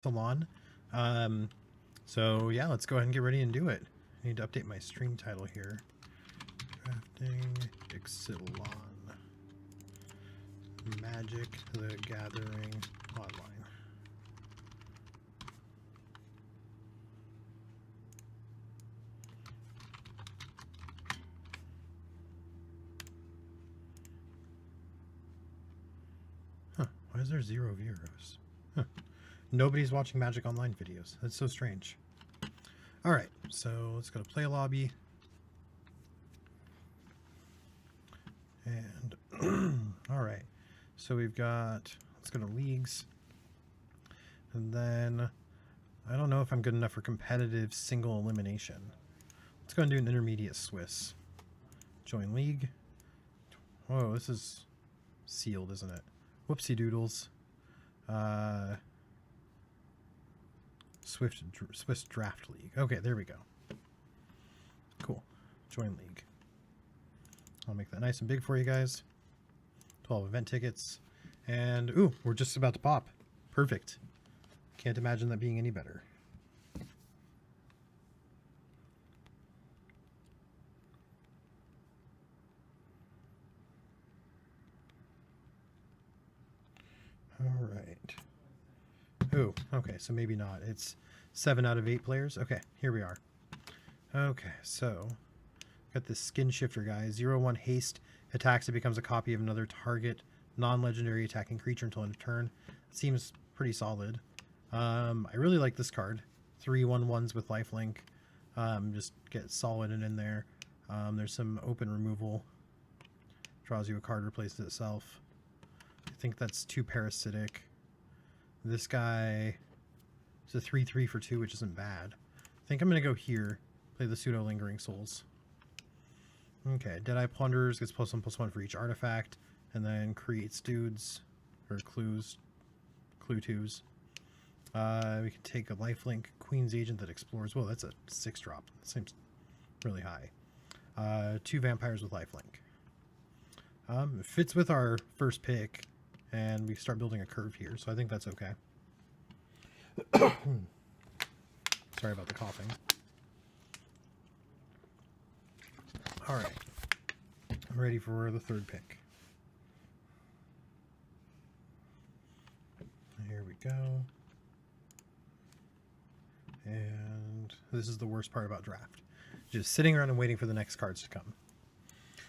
Ixilan. So yeah, let's go ahead and get ready and do it. I need to update my stream title here. Drafting Ixilan. Magic the Gathering Online. Huh, why is there 0 viewers? Huh. Nobody's watching Magic Online videos. That's so strange. Alright, so let's go to play lobby. And alright. So we've got, let's go to leagues. And then I don't know if I'm good enough for competitive single elimination. Let's go and do an intermediate Swiss. Join league. Whoa, this is sealed, isn't it? Whoopsie doodles. Swiss Draft League. Okay, there we go. Cool. Join league. I'll make that nice and big for you guys. 12 event tickets. And, ooh, we're just about to pop. Perfect. Can't imagine that being any better. All right. Ooh, okay, so maybe not. It's 7 out of 8 players. Okay, here we are. Okay, so got this skin shifter guy. 0/1 haste. Attacks, it becomes a copy of another target non-legendary attacking creature until end of turn. Seems pretty solid. I really like this card. 3/1/1s with lifelink. Just get solid and in there. There's some open removal. Draws you a card, replaces itself. I think that's 2 parasitic. This guy is a 3/3 for 2, which isn't bad. I think I'm going to go here. Play the Pseudo Lingering Souls. Okay, Deadeye Plunderers gets +1/+1 for each artifact, and then creates dudes, or clues, clue 2s. We can take a lifelink Queen's Agent that explores. Whoa, that's a 6-drop. That seems really high. 2 vampires with lifelink. It fits with our first pick, and we start building a curve here, so I think that's okay. Sorry about the coughing. Alright, I'm ready for the third pick. Here we go. And this is the worst part about draft. Just sitting around and waiting for the next cards to come.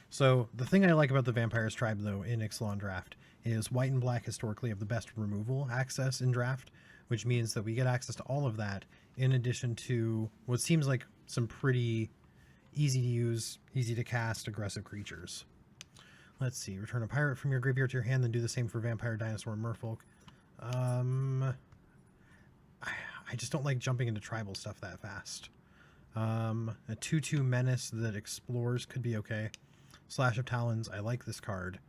So the thing I like about the Vampires tribe, though, in Ixilan draft is white and black historically have the best removal access in draft, which means that we get access to all of that in addition to what seems like some pretty easy to use, easy to cast, aggressive creatures. Let's see. Return a pirate from your graveyard to your hand, then do the same for vampire, dinosaur, and merfolk. I just don't like jumping into tribal stuff that fast. A 2/2 menace that explores could be okay. Slash of Talons, I like this card.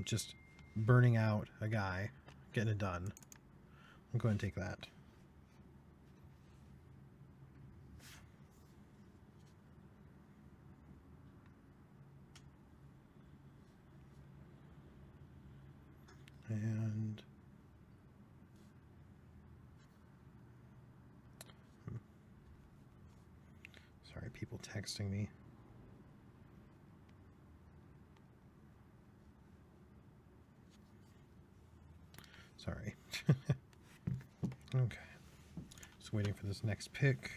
Just burning out a guy, getting it done. I'll go ahead and take that. And sorry, people texting me. Sorry. Okay. Just waiting for this next pick.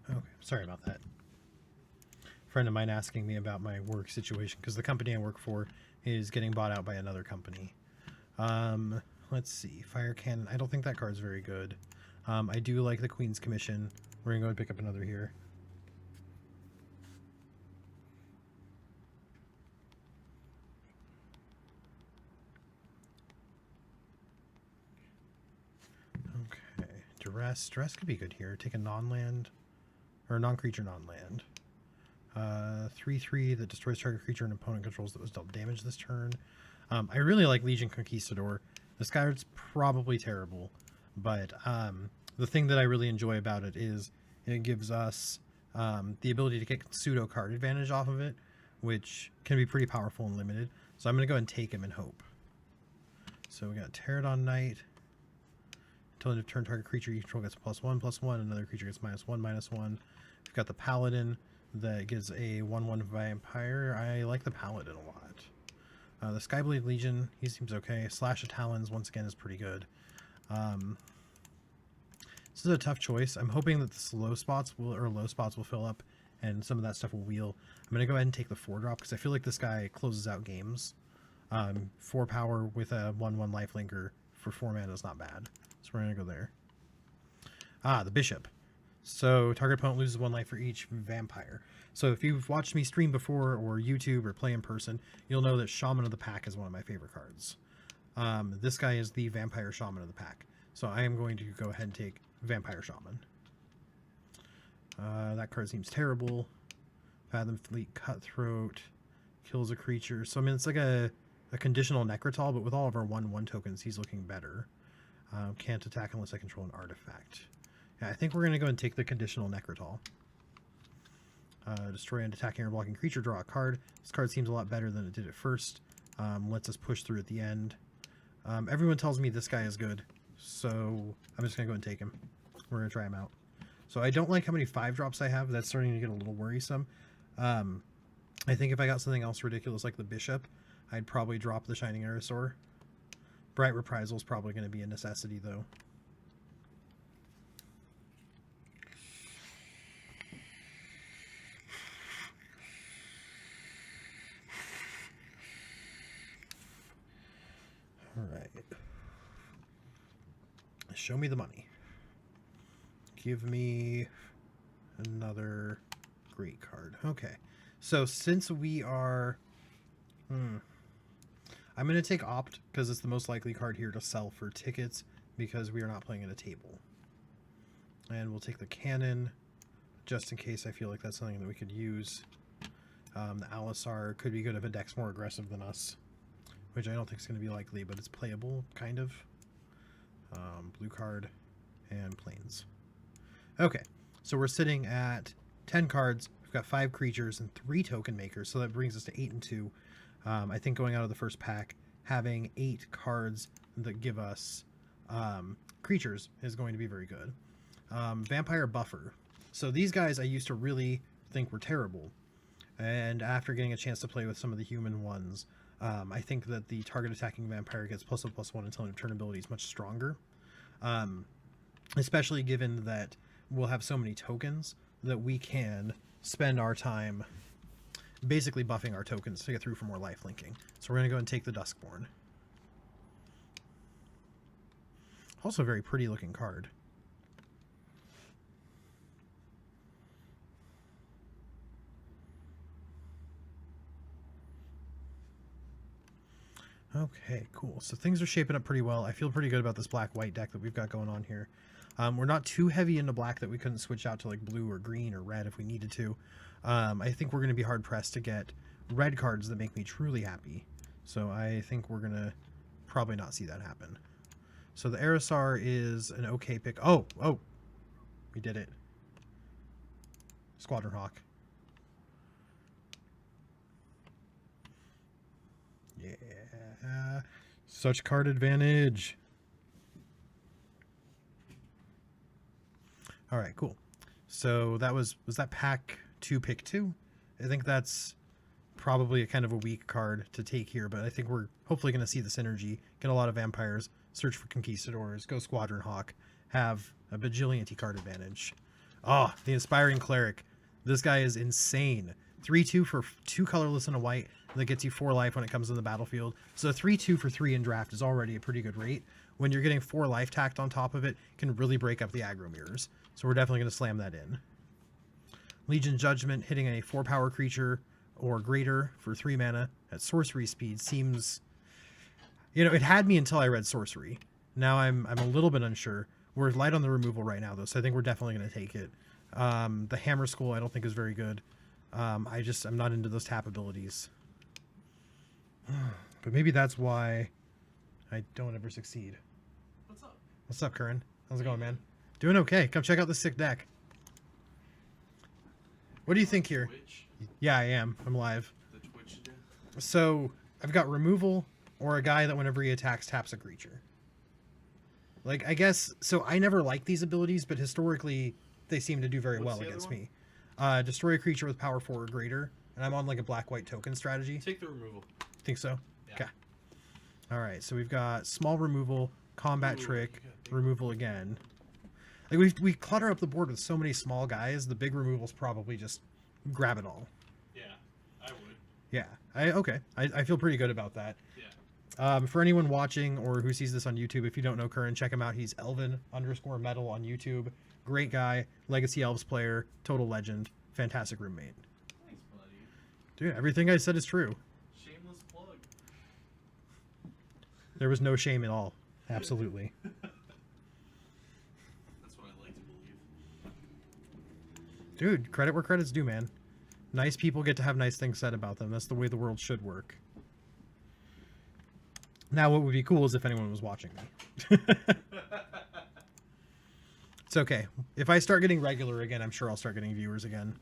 Okay, sorry about that. A friend of mine asking me about my work situation because the company I work for is getting bought out by another company. Let's see. Fire Cannon. I don't think that card's very good. I do like the Queen's Commission. We're going to go and pick up another here. Okay. Duress. Duress could be good here. Take a non-land, or a non-creature non-land. 3/3 that destroys target creature and opponent controls that was dealt damage this turn. I really like Legion Conquistador. This card's probably terrible, but the thing that I really enjoy about it is it gives us the ability to get pseudo card advantage off of it, which can be pretty powerful and limited. So I'm going to go and take him and hope. So we got Pterodon Knight. Until end of turn, target creature you control gets +1/+1. Another creature gets -1/-1. We've got the Paladin that gives a 1/1 vampire. I like the Paladin a lot. The Skyblade Legion, he seems okay. Slash of Talons, once again, is pretty good. This is a tough choice. I'm hoping that the low spots will fill up and some of that stuff will wheel. I'm going to go ahead and take the 4-drop because I feel like this guy closes out games. 4 power with a 1/1 lifelinker for 4 mana is not bad. So we're going to go there. The Bishop. So target opponent loses 1 life for each vampire. So if you've watched me stream before or YouTube or play in person, you'll know that Shaman of the Pack is one of my favorite cards. This guy is the Vampire Shaman of the Pack. So I am going to go ahead and take Vampire Shaman. That card seems terrible. Fathom Fleet Cutthroat. Kills a creature. So I mean it's like a conditional Necrotal, but with all of our 1/1 tokens, he's looking better. Can't attack unless I control an artifact. Yeah, I think we're going to go and take the conditional Necrotal. Destroy an attacking or blocking creature, draw a card. This card seems a lot better than it did at first. Lets us push through at the end. Everyone tells me this guy is good, so I'm just going to go and take him. We're going to try him out. So I don't like how many 5-drops I have. That's starting to get a little worrisome. I think if I got something else ridiculous like the Bishop, I'd probably drop the Shining Aerosaur. Bright Reprisal is probably going to be a necessity, though. All right. Show me the money. Give me another great card. Okay. So since we are... I'm going to take Opt because it's the most likely card here to sell for tickets because we are not playing at a table. And we'll take the Cannon just in case I feel like that's something that we could use. The Alisar could be good if a deck's more aggressive than us, which I don't think is going to be likely, but it's playable, kind of. Blue card and Plains. Okay, so we're sitting at 10 cards. We've got 5 creatures and 3 token makers, so that brings us to 8 and 2. I think going out of the first pack, having 8 cards that give us creatures is going to be very good. Vampire Buffer. So these guys I used to really think were terrible. And after getting a chance to play with some of the human ones, I think that the target attacking vampire gets +1/+1 until an turn ability is much stronger. Especially given that we'll have so many tokens that we can spend our time basically buffing our tokens to get through for more life linking. So we're going to go and take the Duskborn. Also a very pretty looking card. Okay, cool. So things are shaping up pretty well. I feel pretty good about this black-white deck that we've got going on here. We're not too heavy into black that we couldn't switch out to like blue or green or red if we needed to. I think we're going to be hard-pressed to get red cards that make me truly happy. So I think we're going to probably not see that happen. So the Aerosaur is an okay pick. Oh! We did it. Squadron Hawk. Yeah. Such card advantage. All right, cool. So that was that pack 2 pick 2? I think that's probably a kind of a weak card to take here, but I think we're hopefully going to see the synergy, get a lot of vampires, search for conquistadors, go Squadron Hawk, have a bajillion card advantage. Oh, the Inspiring Cleric. This guy is insane. 3/2 for 2 colorless and a white that gets you 4 life when it comes to the battlefield. So 3/2 for 3 in draft is already a pretty good rate. When you're getting 4 life tacked on top of it, can really break up the aggro mirrors. So we're definitely going to slam that in. Legion Judgment, hitting a 4 power creature or greater for 3 mana at sorcery speed seems... You know, it had me until I read sorcery. Now I'm a little bit unsure. We're light on the removal right now, though, so I think we're definitely going to take it. The Hammer Skull I don't think is very good. I'm not into those tap abilities. But maybe that's why I don't ever succeed. What's up? What's up, Curran? How's it going, man? Doing okay. Come check out this sick deck. What do you think here? Twitch? Yeah, I am. I'm live. The Twitch deck? So, I've got removal or a guy that whenever he attacks taps a creature. Like, I guess... So, I never liked these abilities, but historically, they seem to do very well against me. Destroy a creature with power 4 or greater. And I'm on, like, a black-white token strategy. Take the removal. Think so? Yeah. Okay. Alright, so we've got small removal, combat trick, removal again. Like, we clutter up the board with so many small guys, the big removals probably just grab it all. Yeah, I would. Yeah, okay. I feel pretty good about that. Yeah. For anyone watching or who sees this on YouTube, if you don't know Curran, check him out. He's Elvin_Metal on YouTube. Great guy, Legacy Elves player, total legend, fantastic roommate. Thanks, buddy. Dude, everything I said is true. Shameless plug. There was no shame at all. Absolutely. That's what I like to believe. Dude, credit where credit's due, man. Nice people get to have nice things said about them. That's the way the world should work. Now, what would be cool is if anyone was watching me. It's okay. If I start getting regular again, I'm sure I'll start getting viewers again.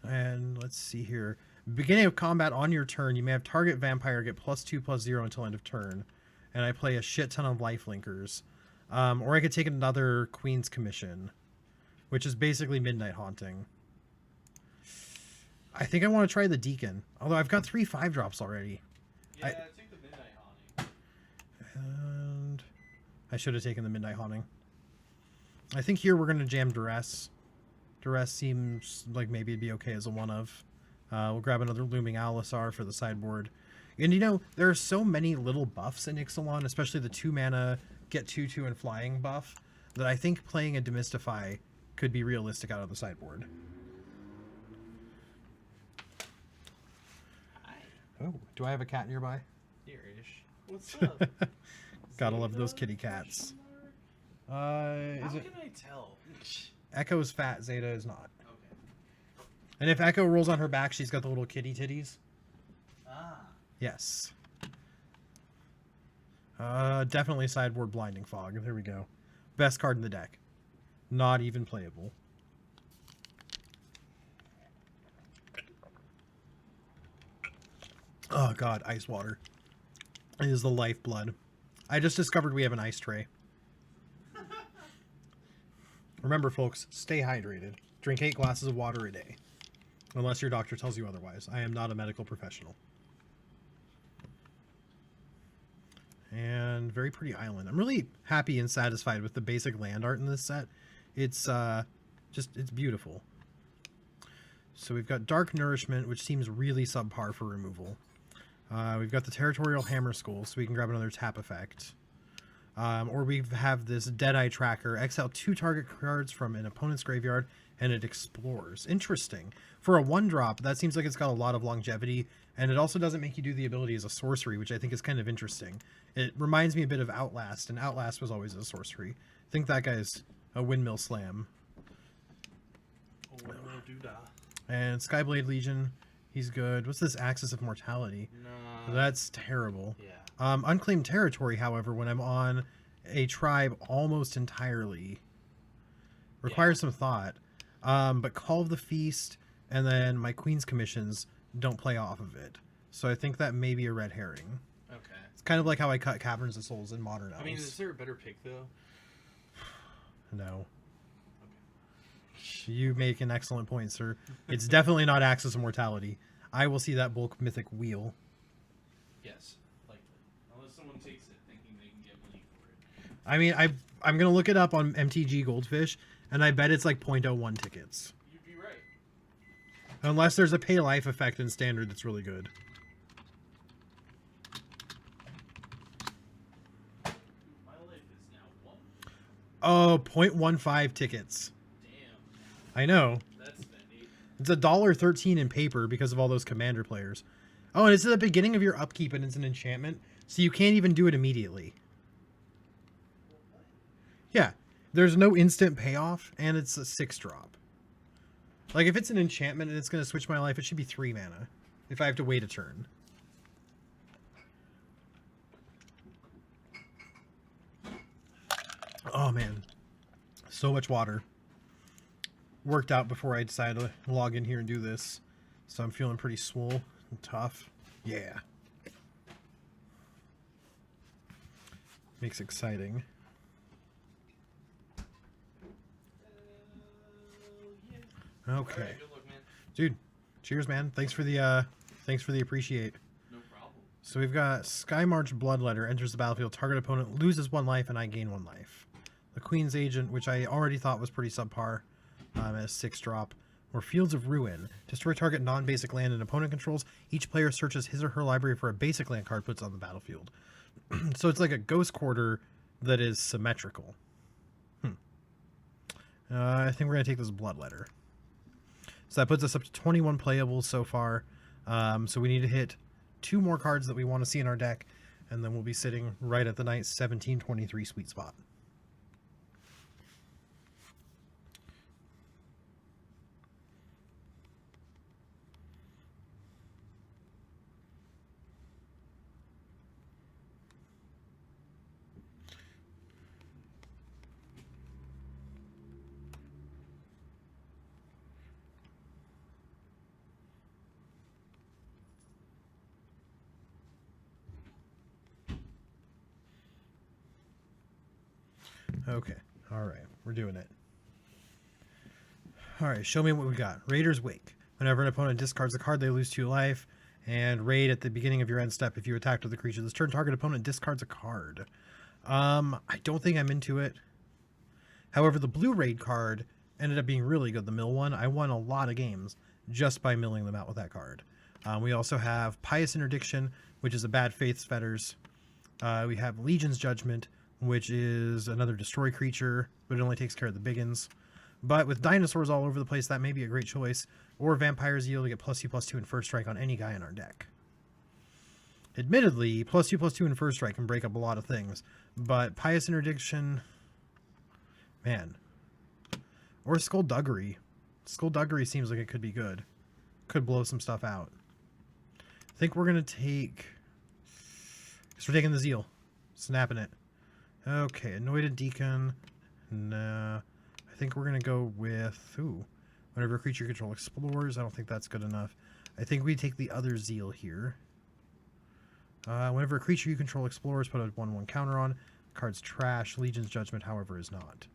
And let's see here. Beginning of combat on your turn, you may have target vampire get +2/+0 until end of turn. And I play a shit ton of lifelinkers. Or I could take another Queen's Commission, which is basically Midnight Haunting. I think I want to try the Deacon. Although I've got 3 5-drops already. Yeah, take the Midnight Haunting. And I should have taken the Midnight Haunting. I think here we're going to jam Duress. Duress seems like maybe it'd be okay as a one-of. We'll grab another Looming Alisar for the sideboard. And you know, there are so many little buffs in Ixilan, especially the 2-mana get 2/2 and flying buff, that I think playing a Demystify could be realistic out of the sideboard. Hi. Oh, do I have a cat nearby? Here-ish. What's up? Gotta love those kitty cats. How Is it can I tell? Echo's fat, Zeta is not. Okay. And if Echo rolls on her back, she's got the little kitty titties. Ah. Yes. Definitely sideboard Blinding Fog. There we go. Best card in the deck. Not even playable. Oh god, ice water. It is the lifeblood. I just discovered we have an ice tray. Remember, folks, stay hydrated. Drink 8 glasses of water a day. Unless your doctor tells you otherwise. I am not a medical professional. And very pretty island. I'm really happy and satisfied with the basic land art in this set. It's it's beautiful. So we've got Dark Nourishment, which seems really subpar for removal. We've got the Territorial Hammer Skull, so we can grab another tap effect. Or we have this Deadeye Tracker. Exile 2 target cards from an opponent's graveyard, and it explores. Interesting. For a 1-drop, that seems like it's got a lot of longevity, and it also doesn't make you do the ability as a sorcery, which I think is kind of interesting. It reminds me a bit of Outlast, and Outlast was always a sorcery. I think that guy's a Windmill Slam. Oh, doodah. And Skyblade Legion, he's good. What's this Axis of Mortality? No. That's terrible. Yeah. Unclaimed Territory, however, when I'm on a tribe almost entirely, requires some thought. But Call of the Feast and then my Queen's Commissions don't play off of it. So I think that may be a red herring. Okay. It's kind of like how I cut Caverns of Souls in Modern Elves. I mean, is there a better pick, though? No. Okay. You make an excellent point, sir. It's definitely not Axis of Mortality. I will see that bulk mythic wheel. Yes, likely. Unless someone takes it thinking they can get money for it. I mean, I'm going to look it up on MTG Goldfish, and I bet it's like 0.01 tickets. You'd be right. Unless there's a pay life effect in Standard that's really good. My life is now 1. Oh, 0.15 tickets. Damn. I know. That's spendy. It's $1.13 in paper because of all those Commander players. Oh, and it's at the beginning of your upkeep, and it's an enchantment, so you can't even do it immediately. Yeah, there's no instant payoff, and it's a 6-drop. Like, if it's an enchantment and it's going to switch my life, it should be 3 mana if I have to wait a turn. Oh man, so much water. Worked out before I decided to log in here and do this, so I'm feeling pretty swole and tough. Yeah. Makes exciting. Yeah. Okay. Alright, good luck, man. Dude, cheers, man. Thanks for the appreciate. No problem. So we've got Skymarch Bloodletter enters the battlefield. Target opponent loses 1 life, and I gain 1 life. The Queen's Agent, which I already thought was pretty subpar, as 6-drop. Or Fields of Ruin. Destroy target non-basic land an opponent controls. Each player searches his or her library for a basic land card puts on the battlefield. So it's like a Ghost Quarter that is symmetrical. I think we're going to take this Bloodletter. So that puts us up to 21 playables so far. So we need to hit 2 more cards that we want to see in our deck, and then we'll be sitting right at the nice 1723 sweet spot. Okay, alright, we're doing it. Alright, show me what we got. Raider's Wake. Whenever an opponent discards a card, they lose 2 life. And raid at the beginning of your end step. If you attacked with a creature this turn, target opponent discards a card. I don't think I'm into it. However, the blue raid card ended up being really good, the mill one. I won a lot of games just by milling them out with that card. We also have Pious Interdiction, which is a bad faith's fetters. We have Legion's Judgment, which is another destroy creature, but it only takes care of the biggins. But with dinosaurs all over the place, that may be a great choice. Or Vampire's Yield to get +2/+2 in first strike on any guy in our deck. Admittedly, +2/+2 in first strike can break up a lot of things. But Pious Interdiction, man. Or Skullduggery. Skullduggery seems like it could be good. Could blow some stuff out. I think we're going to take... Guess we're taking the Zeal. Snapping it. Okay, Anointed Deacon. Nah. I think we're going to go with... Ooh. Whenever a creature control explores. I don't think that's good enough. I think we take the other Zeal here. Whenever a creature you control explores, put a 1/1 counter on. Card's trash. Legion's Judgment, however, is not.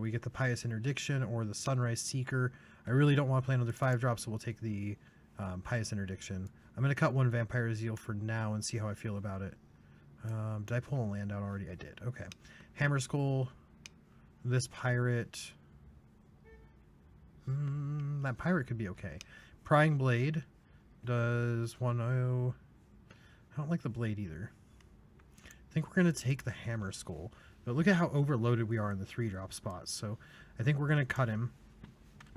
We get the Pious Interdiction or the Sunrise Seeker. I really don't want to play another 5-drop, so we'll take the Pious Interdiction. I'm going to cut 1 Vampire Zeal for now and see how I feel about it. Did I pull a land out already? I did. Okay. Hammer Skull. This pirate. That pirate could be okay. Prying Blade does 1/0. I don't like the blade either. I think we're going to take the Hammer Skull. But look at how overloaded we are in the 3-drop spots. So I think we're going to cut him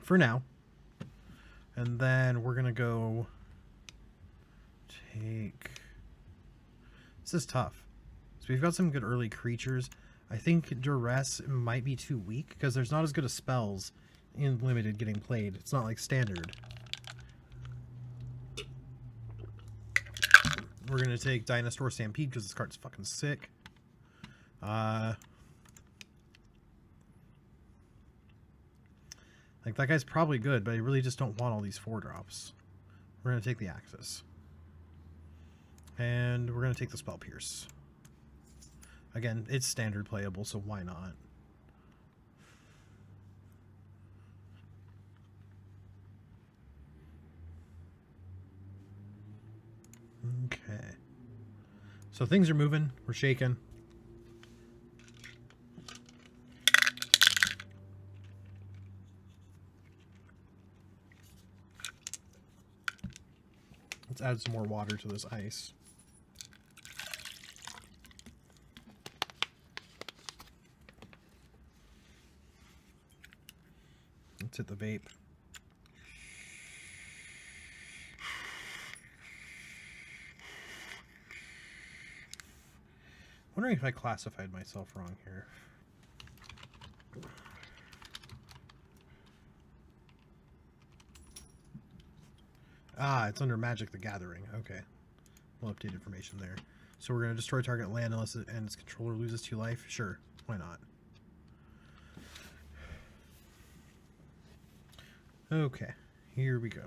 for now. And then we're going to go take... This is tough. So we've got some good early creatures. I think Duress might be too weak because there's not as good as spells in Limited getting played. It's not like Standard. We're going to take Dinosaur Stampede because this card's fucking sick. Like, that guy's probably good, but I really just don't want all these 4-drops. We're going to take the Axis. And we're going to take the Spell Pierce. Again, it's standard playable, so why not? Okay. So things are moving. We're shaking. Let's add some more water to this ice. Let's hit the vape. Wondering if I classified myself wrong here. Ah, it's under Magic the Gathering. Okay. We'll update information there. So we're going to destroy target land unless it and its controller loses 2 life? Sure. Why not? Okay, here we go.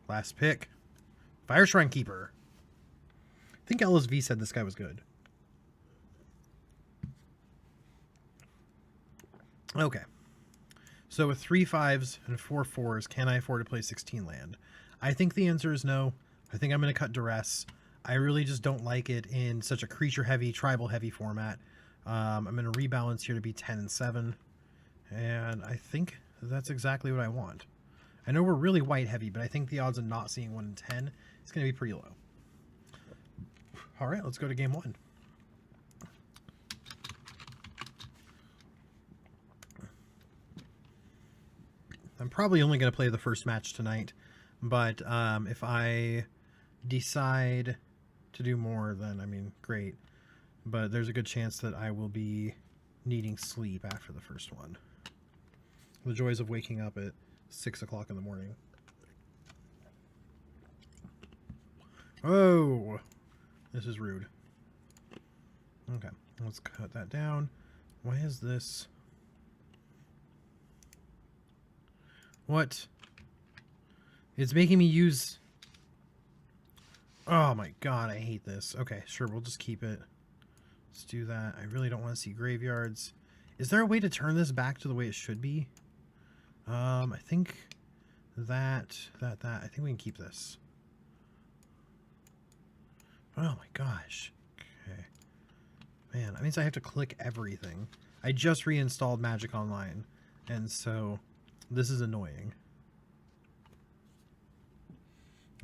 Last pick. Fire Shrine Keeper. I think LSV said this guy was good. Okay. So with 3 5s and 4 4s, can I afford to play 16 land? I think the answer is no. I think I'm going to cut Duress. I really just don't like it in such a creature-heavy, tribal-heavy format. I'm going to rebalance here to be 10 and 7. And I think that's exactly what I want. I know we're really white-heavy, but I think the odds of not seeing 1 in 10 is going to be pretty low. All right, let's go to game 1. I'm probably only going to play the first match tonight, but if I decide to do more, then, I mean, great. But there's a good chance that I will be needing sleep after the first one. The joys of waking up at 6 o'clock in the morning. Oh, this is rude. Okay, let's cut that down. Why is this? What? It's making me use... Oh my god, I hate this. Okay, sure, we'll just keep it. Let's do that. I really don't want to see graveyards. Is there a way to turn this back to the way it should be? I think that. I think we can keep this. Oh my gosh. Okay. Man, that means I have to click everything. I just reinstalled Magic Online, and so this is annoying.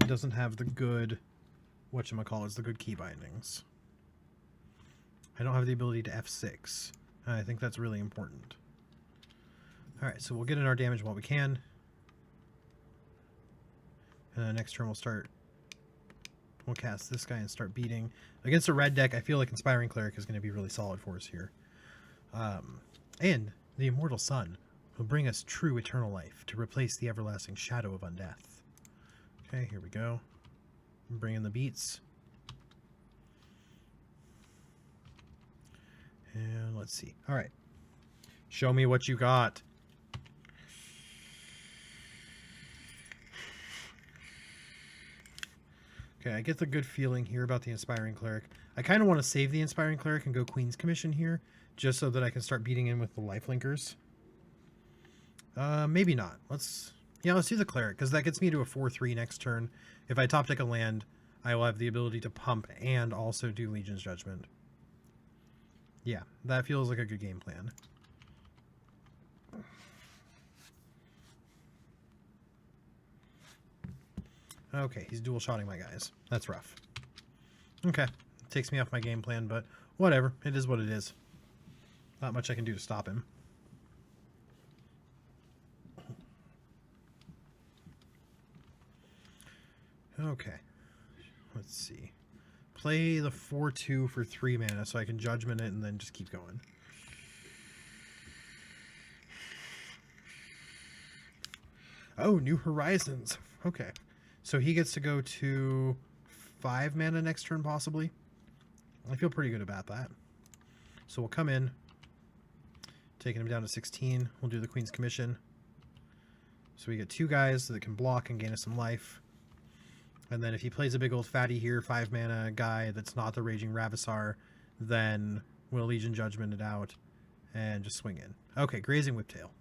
It doesn't have the good, whatchamacallits, the good key bindings. I don't have the ability to F6. I think that's really important. Alright, so we'll get in our damage while we can. And then next turn we'll cast this guy and start beating. Against a red deck, I feel like Inspiring Cleric is going to be really solid for us here. And the Immortal Sun will bring us true eternal life to replace the everlasting shadow of undeath. Okay, here we go. Bring in the beats. And let's see. All right. Show me what you got. Okay, I get the good feeling here about the Inspiring Cleric. I kind of want to save the Inspiring Cleric and go Queen's Commission here, just so that I can start beating in with the Lifelinkers. Maybe not. Let's do the Cleric, because that gets me to a 4-3 next turn. If I top deck a land, I will have the ability to pump and also do Legion's Judgment. Yeah, that feels like a good game plan. Okay, he's dual-shotting my guys. That's rough. Okay, takes me off my game plan, but whatever. It is what it is. Not much I can do to stop him. Okay, let's see. Play the 4-2 for 3 mana so I can Judgment it and then just keep going. Oh, New Horizons. Okay. So he gets to go to 5 mana next turn, possibly. I feel pretty good about that. So we'll come in, taking him down to 16. We'll do the Queen's Commission. So we get 2 guys that can block and gain us some life. And then if he plays a big old fatty here, 5 mana guy that's not the Raging Ravissar, then we'll Legion Judgment it out and just swing in. Okay, Grazing Whiptail.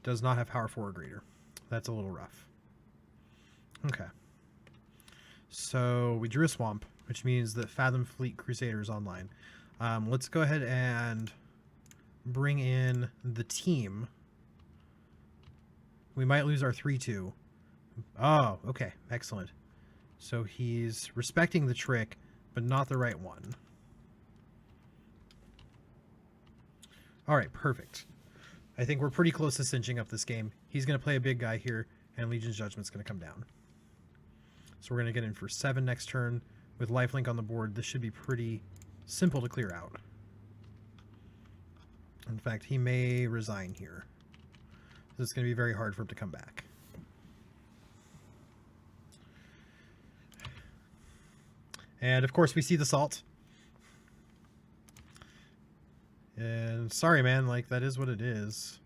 Does not have power 4 or greater. That's a little rough. Okay. So we drew a Swamp, which means that Fathom Fleet Crusader is online. Let's go ahead and bring in the team. We might lose our 3-2. Oh, okay. Excellent. So he's respecting the trick, but not the right one. All right, perfect. I think we're pretty close to cinching up this game. He's going to play a big guy here, and Legion's Judgment's going to come down. So we're going to get in for 7 next turn. With lifelink on the board, this should be pretty simple to clear out. In fact, he may resign here. So it's going to be very hard for him to come back. And of course we see the salt. And sorry, man, like, that is what it is.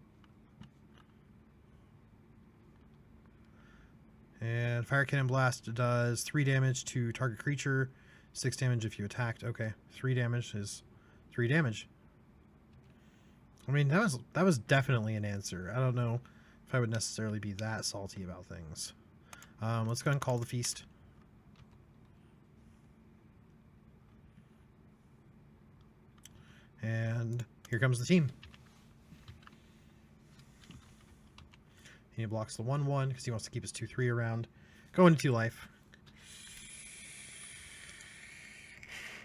And Fire Cannon Blast does 3 damage to target creature, 6 damage if you attacked. Okay, 3 damage is 3 damage. I mean, that was definitely an answer. I don't know if I would necessarily be that salty about things. Let's go ahead and call the feast. And here comes the team. He blocks the 1/1 because he wants to keep his 2/3 around. Go into 2 life.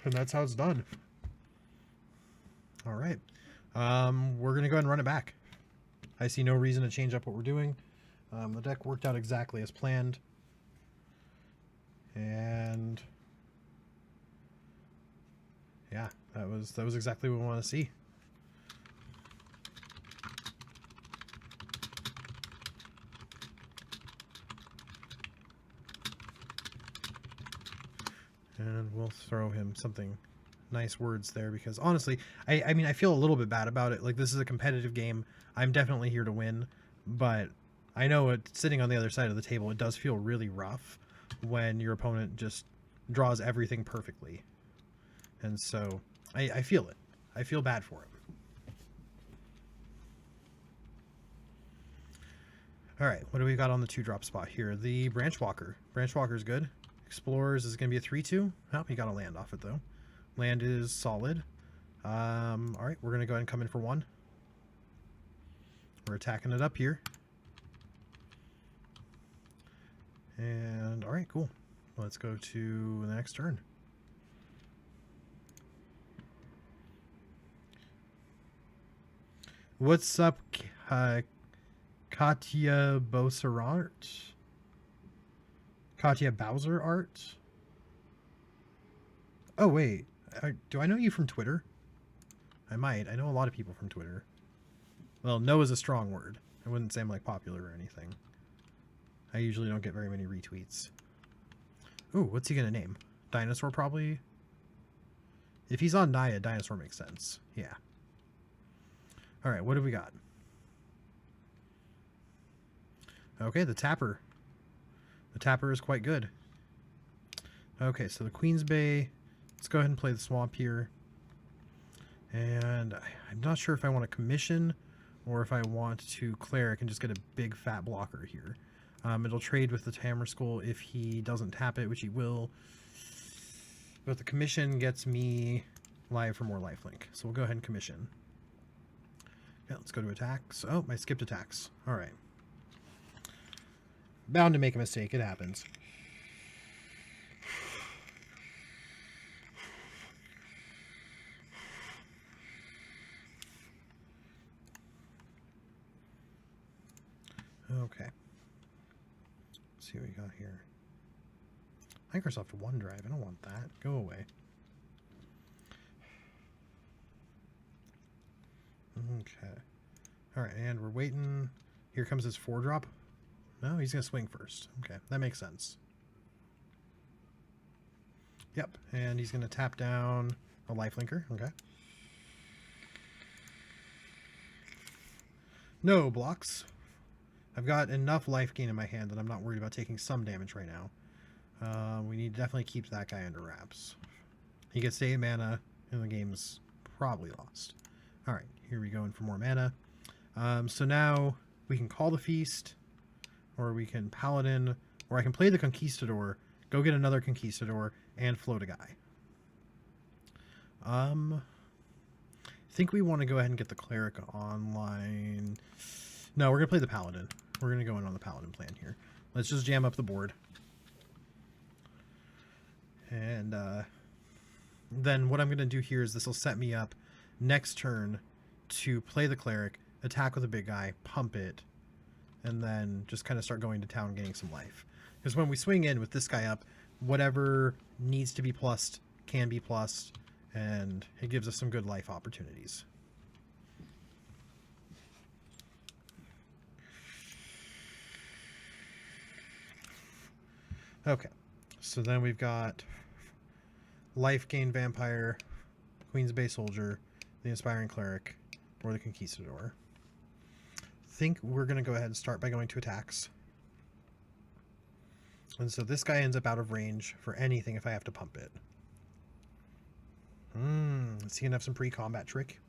And that's how it's done. All right. We're going to go ahead and run it back. I see no reason to change up what we're doing. The deck worked out exactly as planned. And yeah, that was exactly what we want to see. And we'll throw him something nice words there because honestly, I mean, I feel a little bit bad about it. Like, this is a competitive game. I'm definitely here to win, but I know it, sitting on the other side of the table, it does feel really rough when your opponent just draws everything perfectly. And so I feel it. I feel bad for him. All right, what do we got on the 2-drop spot here? The Branch Walker. Branch Walker is good. Explorers is going to be a 3/2. Oh, he got a land off it, though. Land is solid. All right, we're going to go ahead and come in for 1. We're attacking it up here. And, all right, cool. Let's go to the next turn. What's up, Katya Bowser Art? Katya Bowser Art? Oh, wait. Do I know you from Twitter? I might. I know a lot of people from Twitter. Well, know is a strong word. I wouldn't say I'm, like, popular or anything. I usually don't get very many retweets. Ooh, what's he gonna name? Dinosaur, probably? If he's on Naya, Dinosaur makes sense. Yeah. Alright, what have we got? Okay, the Tapper. The Tapper is quite good. Okay, so the Queen's Bay. Let's go ahead and play the Swamp here. And I'm not sure if I want to commission or if I want to Cleric and just get a big fat blocker here. It'll trade with the Hammer Skull if he doesn't tap it, which he will. But the commission gets me live for more lifelink. So we'll go ahead and commission. Yeah, let's go to attacks. Oh, I skipped attacks. All right. Bound to make a mistake. It happens. Okay. Let's see what we got here. Microsoft OneDrive. I don't want that. Go away. Okay. Alright, and we're waiting. Here comes his 4-drop. No, he's going to swing first. Okay, that makes sense. Yep, and he's going to tap down a lifelinker. Okay. No blocks. I've got enough life gain in my hand that I'm not worried about taking some damage right now. We need to definitely keep that guy under wraps. He gets 8 mana, and the game's probably lost. Alright, here we go in for more mana. So now we can call the Feast, or we can Paladin, or I can play the Conquistador, go get another Conquistador, and float a guy. I think we want to go ahead and get the Cleric online. No, we're going to play the Paladin. We're going to go in on the Paladin plan here. Let's just jam up the board. And then what I'm going to do here is this will set me up next turn to play the Cleric, attack with a big guy, pump it, and then just kind of start going to town getting some life. Because when we swing in with this guy up, whatever needs to be plussed can be plussed, and it gives us some good life opportunities. Okay, so then we've got Life Gain Vampire, Queen's Bay Soldier, the Inspiring Cleric, or the Conquistador. Think we're going to go ahead and start by going to attacks. And so this guy ends up out of range for anything if I have to pump it. Is he going to have some pre-combat trick?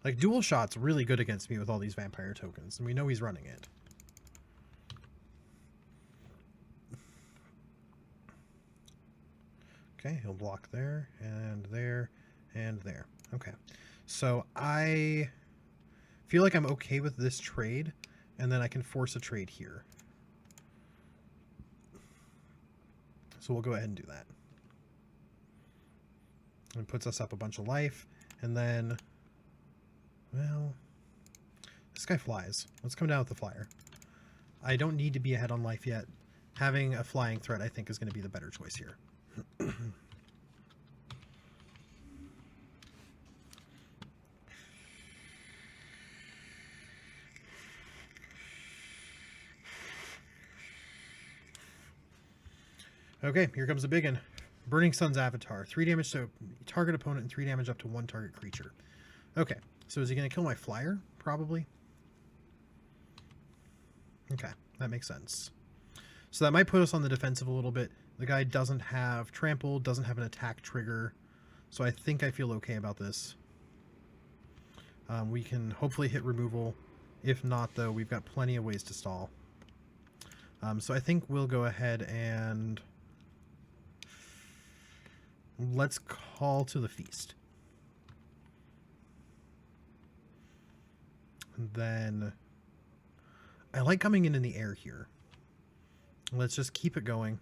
Like, dual shot's really good against me with all these vampire tokens, and we know he's running it. Okay, he'll block there, and there, and there. Okay, so I feel like I'm okay with this trade, and then I can force a trade here. So we'll go ahead and do that. And puts us up a bunch of life, and then, well, this guy flies. Let's come down with the flyer. I don't need to be ahead on life yet. Having a flying threat, I think, is going to be the better choice here. Okay, here comes the big one. Burning Sun's Avatar. 3 damage to target opponent and 3 damage up to 1 target creature. Okay, so is he going to kill my flyer? Probably. Okay, that makes sense. So that might put us on the defensive a little bit. The guy doesn't have trample, doesn't have an attack trigger. So I think I feel okay about this. We can hopefully hit removal. If not, though, we've got plenty of ways to stall. So I think we'll go ahead and let's call to the feast. And then I like coming in the air here. Let's just keep it going.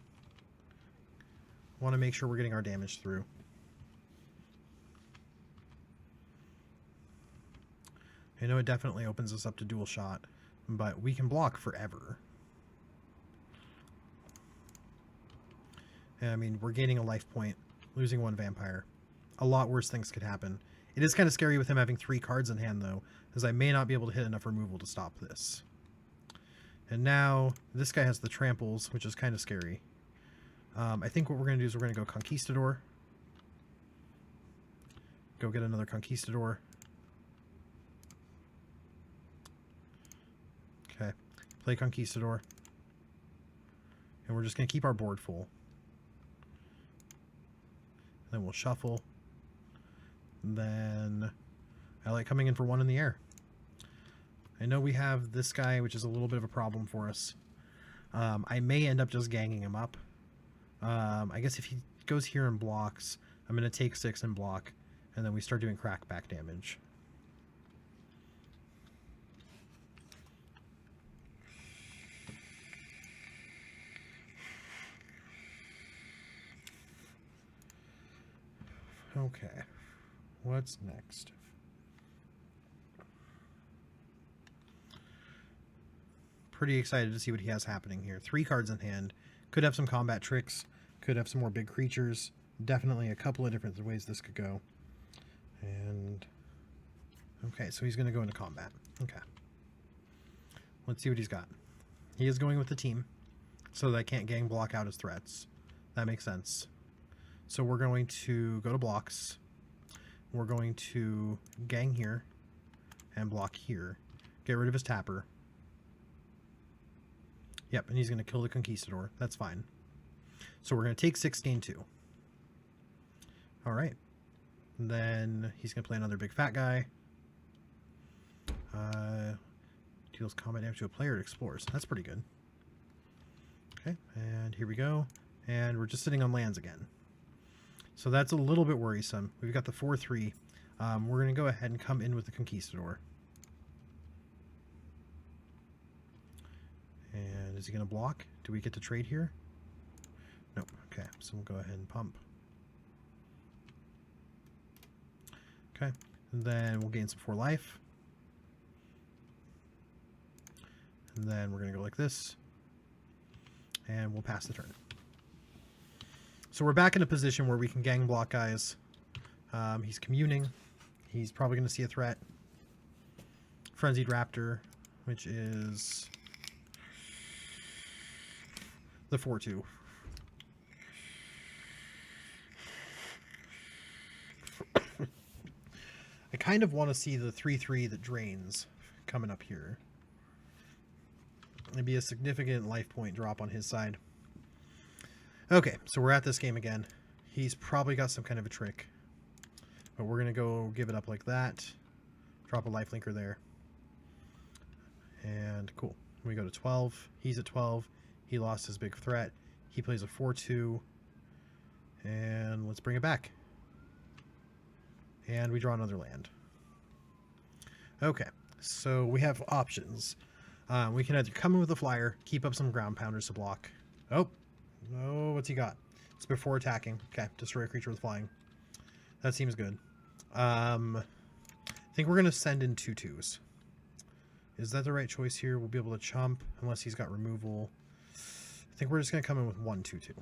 Want to make sure we're getting our damage through. I know it definitely opens us up to dual shot, but we can block forever. I mean, we're gaining a life point, losing 1 vampire. A lot worse things could happen. It is kind of scary with him having 3 cards in hand, though, as I may not be able to hit enough removal to stop this. And now, this guy has the tramples, which is kind of scary. I think what we're going to do is we're going to go Conquistador. Go get another Conquistador. Okay, play Conquistador. And we're just going to keep our board full. Then we'll shuffle. And then I like coming in for 1 in the air. I know we have this guy, which is a little bit of a problem for us. I may end up just ganging him up. I guess if he goes here and blocks, I'm going to take 6 and block, and then we start doing crackback damage. Okay, what's next? Pretty excited to see what he has happening here. 3 cards in hand. Could have some combat tricks. Could have some more big creatures. Definitely a couple of different ways this could go. And okay, so he's going to go into combat. Okay. Let's see what he's got. He is going with the team, so that I can't gang block out his threats. That makes sense. So we're going to go to blocks. We're going to gang here and block here. Get rid of his tapper. Yep, and he's going to kill the Conquistador. That's fine. So we're going to take 6, gain 2. All right. And then he's going to play another big fat guy. Deals combat damage to a player it explores. That's pretty good. Okay, and here we go. And we're just sitting on lands again. So that's a little bit worrisome. We've got the 4/3. We're going to go ahead and come in with the Conquistador. And is he going to block? Do we get to trade here? Nope. Okay, so we'll go ahead and pump. Okay, and then we'll gain some 4 life. And then we're going to go like this. And we'll pass the turn. So we're back in a position where we can gang block guys. He's communing. He's probably going to see a threat. Frenzied Raptor, which is the 4/2. I kind of want to see the 3/3 that drains coming up here. It'd be a significant life point drop on his side. Okay, so we're at this game again. He's probably got some kind of a trick. But we're going to go give it up like that. Drop a life linker there. And cool. We go to 12. He's at 12. He lost his big threat. He plays a 4/2. And let's bring it back. And we draw another land. Okay, so we have options. We can either come in with a flyer, keep up some ground pounders to block. Oh, what's he got? It's before attacking. Okay, destroy a creature with flying. That seems good. I think we're going to send in 2/2s. Is that the right choice here? We'll be able to chump unless he's got removal. I think we're just going to come in with 1/2/2.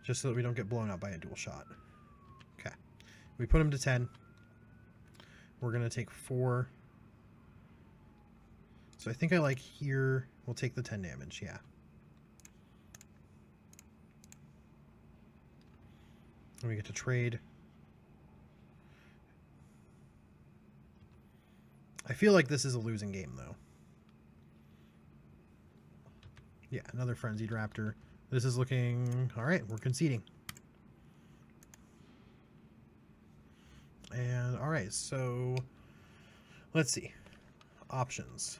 Just so that we don't get blown up by a dual shot. Okay. We put him to 10. We're going to take 4. So I think I like here. We'll take the 10 damage, yeah. And we get to trade. I feel like this is a losing game, though. Yeah, another Frenzied Raptor. This is looking... Alright, we're conceding. And, alright, so... Let's see. Options.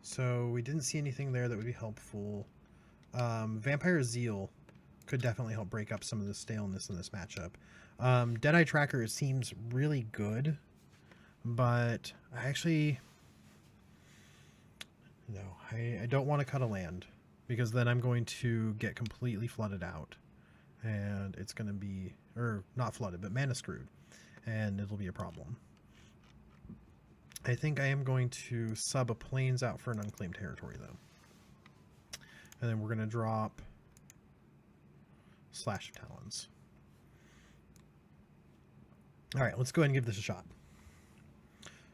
So, we didn't see anything there that would be helpful. Vampire Zeal could definitely help break up some of the staleness in this matchup. Deadeye Tracker seems really good, but I actually... No, I don't want to cut a land, because then I'm going to get completely flooded out. And it's going to be... Or, not flooded, but mana screwed. And it'll be a problem. I think I am going to sub a Plains out for an unclaimed territory, though. And then we're going to drop Slash of Talons. Alright, let's go ahead and give this a shot.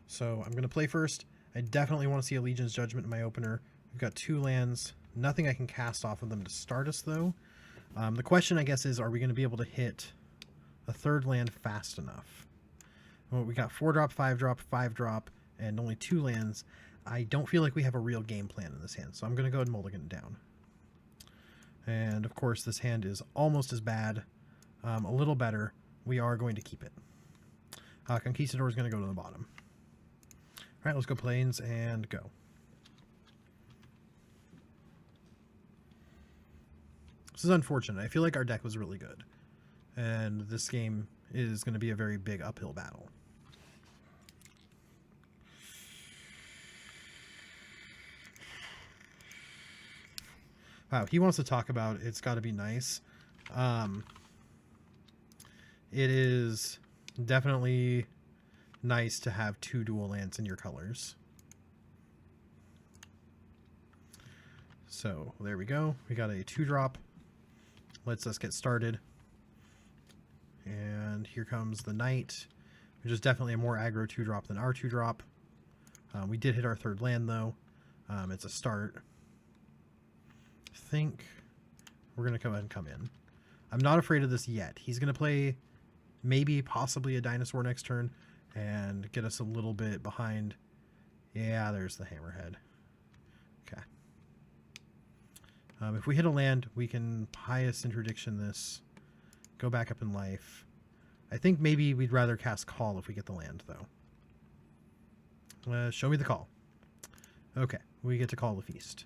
So I'm going to play first. I definitely want to see a Legion's Judgment in my opener. We've got 2 lands. Nothing I can cast off of them to start us, though. The question, I guess, is are we going to be able to hit a 3rd land fast enough? Well, we got 4-drop, 5-drop, 5-drop, and only 2 lands. I don't feel like we have a real game plan in this hand, so I'm going to go ahead and mulligan it down. And, of course, this hand is almost as bad, a little better. We are going to keep it. Conquistador is going to go to the bottom. All right, let's go Plains and go. This is unfortunate. I feel like our deck was really good, and this game is going to be a very big uphill battle. Wow, he wants to talk about It's Gotta Be Nice. It is definitely nice to have 2 dual lands in your colors. So there we go. We got a 2-drop. Lets us get started. And here comes the Knight, which is definitely a more aggro 2-drop than our 2-drop. We did hit our 3rd land, though. It's a start. I think we're going to go ahead and come in. I'm not afraid of this yet. He's going to play maybe, possibly a Dinosaur next turn and get us a little bit behind. Yeah, there's the Hammerhead. Okay. If we hit a land, we can Pious Interdiction this, go back up in life. I think maybe we'd rather cast Call if we get the land, though. Show me the call. Okay, we get to call the feast.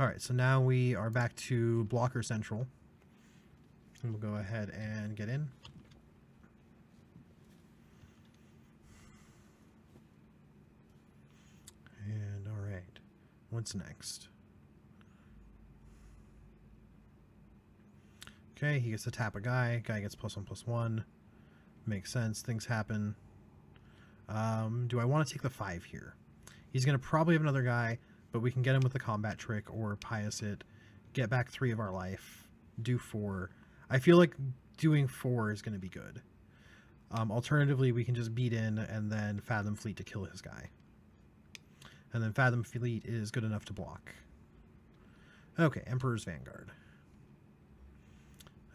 Alright, so now we are back to Blocker Central. And we'll go ahead and get in. And alright, what's next? Okay, he gets to tap a guy. Guy gets +1/+1. Makes sense. Things happen. Do I want to take the 5 here? He's going to probably have another guy, but we can get him with a combat trick or Pious it. Get back 3 of our life. Do 4. I feel like doing 4 is going to be good. Alternatively, we can just beat in and then Fathom Fleet to kill his guy. And then Fathom Fleet is good enough to block. Okay, Emperor's Vanguard.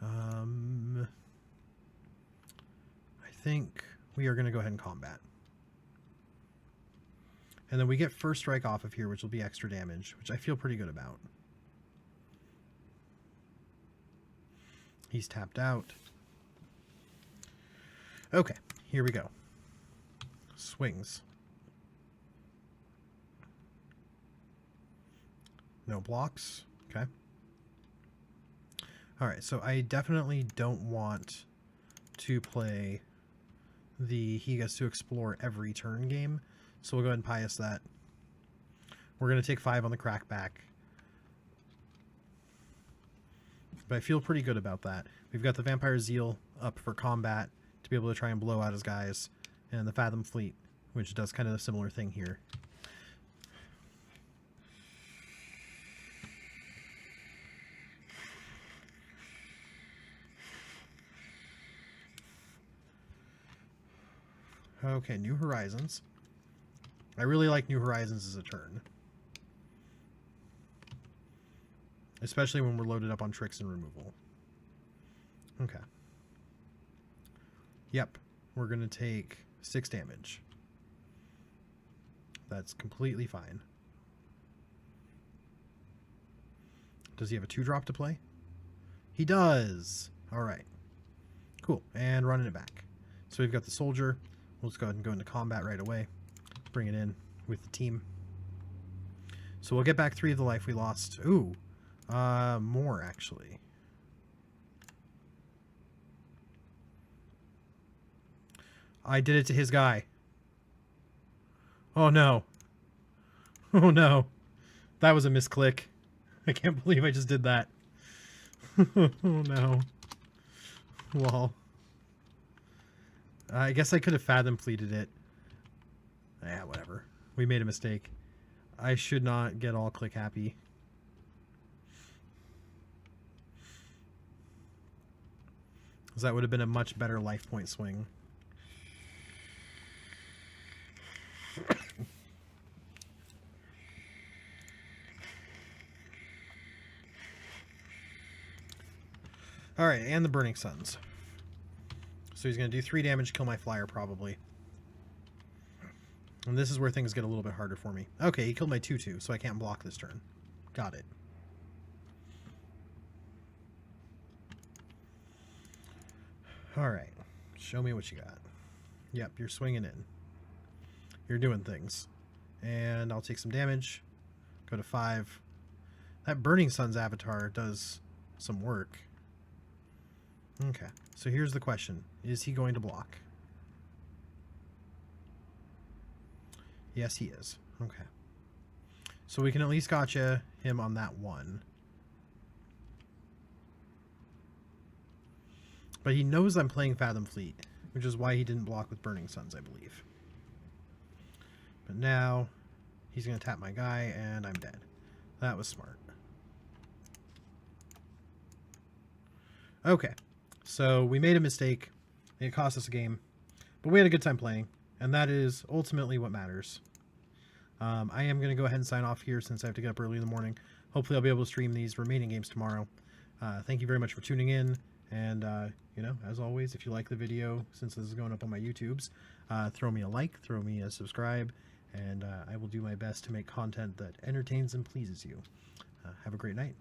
I think we are going to go ahead and combat. And then we get first strike off of here, which will be extra damage, which I feel pretty good about. He's tapped out. Okay, here we go. Swings. No blocks. Okay. Alright, so I definitely don't want to play the he gets to explore every turn game. So we'll go ahead and pious that. We're going to take 5 on the crackback. But I feel pretty good about that. We've got the Vampire Zeal up for combat to be able to try and blow out his guys. And the Fathom Fleet, which does kind of a similar thing here. Okay, New Horizons. I really like New Horizons as a turn. Especially when we're loaded up on tricks and removal. Okay. Yep. We're going to take 6 damage. That's completely fine. Does he have a 2-drop to play? He does! Alright. Cool. And running it back. So we've got the soldier. We'll just go ahead and go into combat right away. Bring it in with the team. So we'll get back 3 of the life we lost. Ooh. More, actually. I did it to his guy. Oh, no. Oh, no. That was a misclick. I can't believe I just did that. Oh, no. Well. I guess I could have Fathom Fleeted it. Yeah, whatever. We made a mistake. I should not get all click happy. Because that would have been a much better life point swing. Alright, and the Burning Suns. So he's going to do 3 damage, kill my flyer probably. And this is where things get a little bit harder for me. Okay, he killed my 2/2, so I can't block this turn. Got it. Alright, show me what you got. Yep, you're swinging in. You're doing things. And I'll take some damage. Go to 5. That Burning Sun's avatar does some work. Okay, so here's the question. Is he going to block? Yes, he is. Okay. So we can at least gotcha him on that one. But he knows I'm playing Fathom Fleet, which is why he didn't block with Burning Suns, I believe. But now he's going to tap my guy, and I'm dead. That was smart. Okay. So we made a mistake. It cost us a game. But we had a good time playing. And that is ultimately what matters. I am going to go ahead and sign off here since I have to get up early in the morning. Hopefully I'll be able to stream these remaining games tomorrow. Thank you very much for tuning in. And, you know, as always, if you like the video, since this is going up on my YouTubes, throw me a like, throw me a subscribe, and I will do my best to make content that entertains and pleases you. Have a great night.